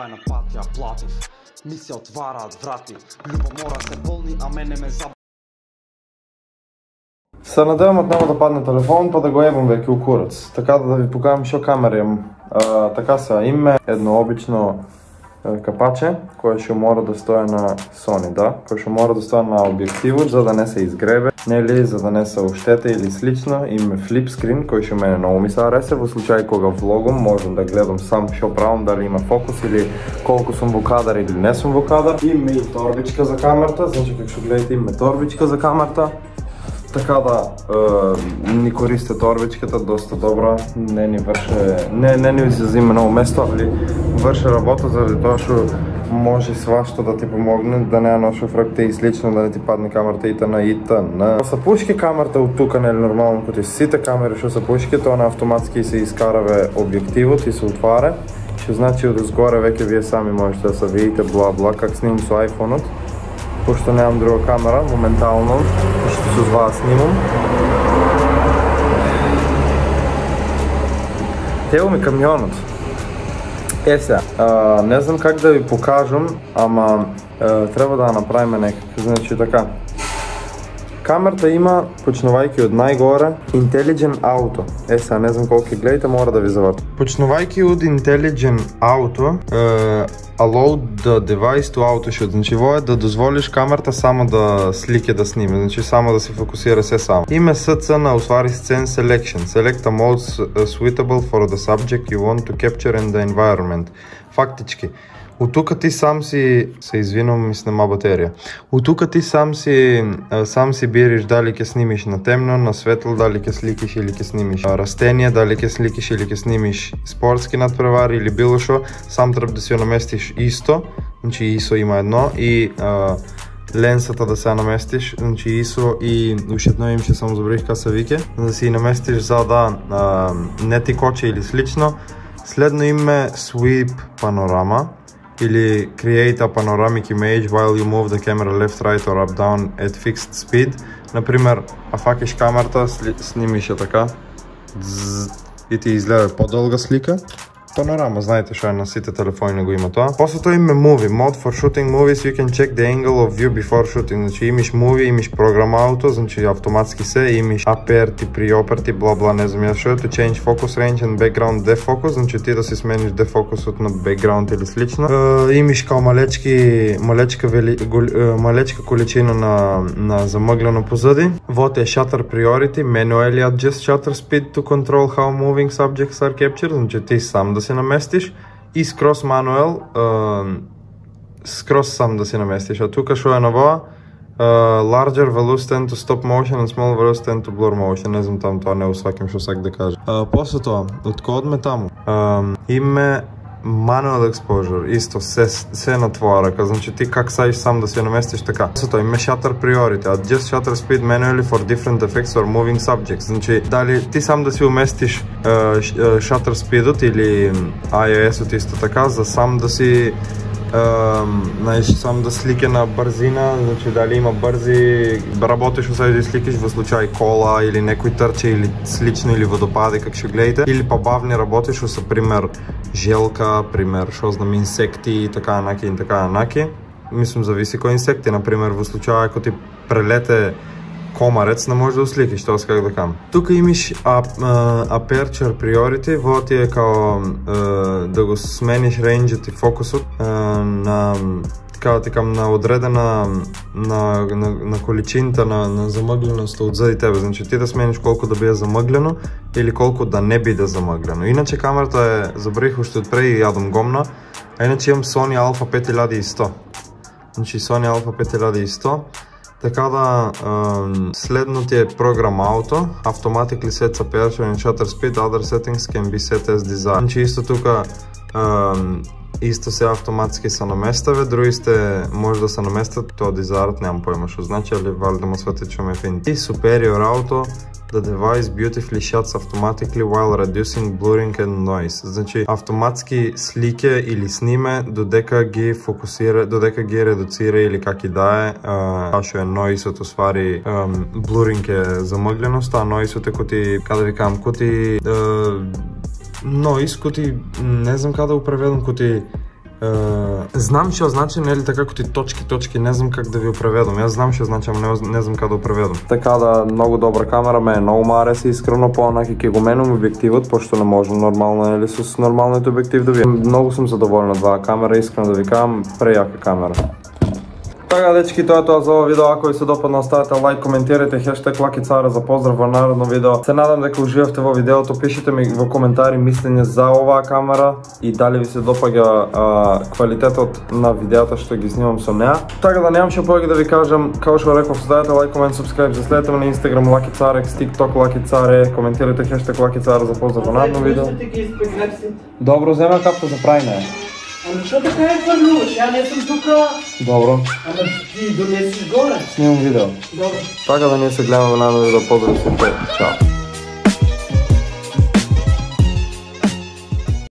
Jebajna patja, plativ. Mi se otvarat vrati. Ljubomора се пълни, а мене ме заб... Се надевам отново да падне телефон, па да го ебам веќе у курац. Така да ви покажам шо камери имам. Така са, име едно обично капаче, кое ще мора да стоя на Sony, да? Кое ще мора да стоя на објективот, за да не се изгребе, нели, за да не се оштете или слично. Име флипскрин, кој ще мене много ми се ареса, во случај кога влогам, можам да гледам сам шо правам, дали има фокус или колку сум во кадар или не сум во кадар. Име и торбичка за камерата, значи како што гледате име торбичка за камерата. Така да, ни користе торбичката доста добра, не ни се взима много место, али върши работа заради тоа што може свашто да ти помогне, да не ноши фракте и слично, да не ти падне камерата и т.н. Са пушки камерата от тука, нели нормално, като и сите камери што са пушки, тоа на автоматски се изкараве објективот и се отваря, што значи од згоре веќе вие сами можете да се видите бла как снимам со iPhone-от. Пошто немам друга камера, моментално ще се това снимам. Ево ми камионот. Сега, не знам как да ви покажам, ама трябва да направим некак. Значи така. Камерата има, почнувајќи од најгоре, Intelligent Auto. Сега, не знам колко гледате, мора да ви завърта. Почнувајќи од Intelligent Auto, allow the device to auto shoot. Значи, во е да дозволиш камерата само да слике да сниме, значи само да се фокусира се само. Име SC на усвари Scene Selection. Select a mode suitable for the subject you want to capture in the environment. Фактички. От тука ти сам си, се извинувам, ми снема батерия. От тука ти сам си бириш дали ке снимиш на темно, на светло, дали ке сликиш или ке снимиш растения, дали ке сликиш или ке снимиш спортски надпревари или било шо. Сам трябва да си го наместиш исто, значи ISO има едно и ленсата да се наместиш, значи ISO и уште едно имше само забравих ка се вике, да си наместиш за да не ти коче или слично. Следно име Sweep Panorama или Create a Panoramic Image while you move the camera left, right or up, down at fixed speed. Например, факиш камерата, снимиш я така и ти изгледа по-дълга слика. Панорама, знаете шо е, на сите телефони го има тоа. После тоа име Movie, Mode for shooting movies, you can check the angle of view before shooting. Значи имаш Movie, имаш програма Auto, значи автоматски се, имаш aperti, pre-operti, бла, не знам шо е, to change focus range and background defocus, значи ти да си смениш дефокусот на background или слично. Имаш као малечка количина на замъглено позади. Вот е Shutter Priority, manually adjust shutter speed to control how moving subjects are captured, значи ти сам да си наместиш и Scross Manual, Scross сам да си наместиш. А тука шо е ново? Larger velocity to stop motion and small velocity to blur motion. Не знам там тоа, не усвакам шо сак да кажа. После тоа, откодме таму? Име Manual Exposure, исто, се на твоя ръка, значи ти как саиш сам да си наместиш така. После тоа име Shutter Priority, adjust shutter speed manually for different effects or moving subjects. Значи дали ти сам да си уместиш shutter speedот или iOS-от исто така, за сам да си сам да слике на бързина, значи дали има бързи, работиш усади да сликаш во случај кола или некој трче или слично или водопаде, как ще гледате, или по-бавни работиш уса, пример желка, пример шо знам инсекти и така анаки. Мислам зависи кој инсекти, например во случај ако ти прелете комарец, не може да усликиш, тоа как да кажам. Тука имаш Aperture Priority, во ти е као да го смениш рейнджът и фокусот на одредена на количината на замъглеността отзади тебе. Значи ти да смениш колко да биде замъглено или колко да не биде замъглено. Иначе камерата е, забравих още отпреди и ядам гомна, а иначе имам Sony Alpha 5100. Значи Sony Alpha 5100. Така да, следно ти е програма Auto, Automatically sets aperture and shutter speed, other settings can be set as desired. Значи исто тука, исто се автоматски се наместаве, другите може да се наместят, тоа desired нямам поема шо значи, али вали да му свати че ме фин. И Superior Auto, the device beautifully shuts automatically while reducing blurring and noise. Значи автоматски слике или сниме додека ги фокусира, додека ги редуцира или как и да е. Ашо е noise-ото свари, blurring е замъгленост, а noise-ото е коти, kada ви кажам, коти noise, коти, не знам как да го преведам, коти Знам што значи, нели така како ти точки, не знам как да ви преведам. Јас знам што значи, ама не знам како да преведам. Така да, многу добра камера, мене многу мареса искрено, понаки ќе го менам објективот, пошто не можам нормално или со нормалниот објектив да видам. Многу сум задоволен од оваа камера, искрено да ви кажам, прејака камера. Така, дечки, тоа е тоа за ова видео. Ако ви се допадна, оставете лайк, коментирайте, хештег Лаки Царе за поздрав во наредно видео. Се надам дека уживавте во видеото, пишете ми во коментари мислење за оваа камера и дали ви се допаѓа квалитетот на видеото што ги снимам со неа. Така да немам што повеќе да ви кажам, како што реков, ставете лайк, комент, субскрайб, следете ме на Instagram Лаки Царе, TikTok Лаки Царе, коментирайте хештег Лаки Царе за поздрав во наредно видео. Добро, зема капка за прајне. Ама што така е врнуваш? Ја не сум тука. Добро. Ама ти донесиш горе. Снимам видео. Добро. Така да ние се гледаме во наредно видео. Поздрав сите. Чао.